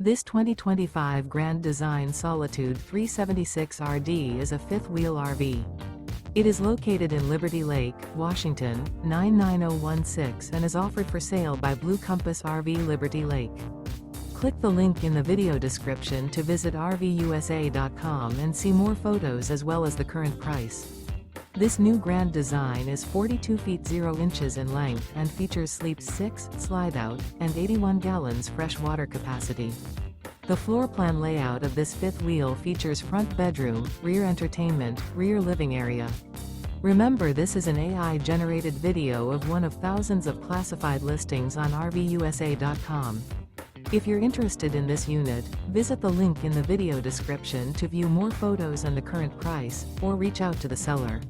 This 2025 Grand Design Solitude 376RD is a fifth-wheel RV. It is located in Liberty Lake, Washington, 99016 and is offered for sale by Blue Compass RV Liberty Lake. Click the link in the video description to visit RVUSA.com and see more photos as well as the current price. This new Grand Design is 42 feet 0 inches in length and features Sleep 6, Slideout, and 81 gallons fresh water capacity. The floor plan layout of this fifth wheel features front bedroom, rear entertainment, rear living area. Remember, this is an AI-generated video of one of thousands of classified listings on RVUSA.com. If you're interested in this unit, visit the link in the video description to view more photos and the current price, or reach out to the seller.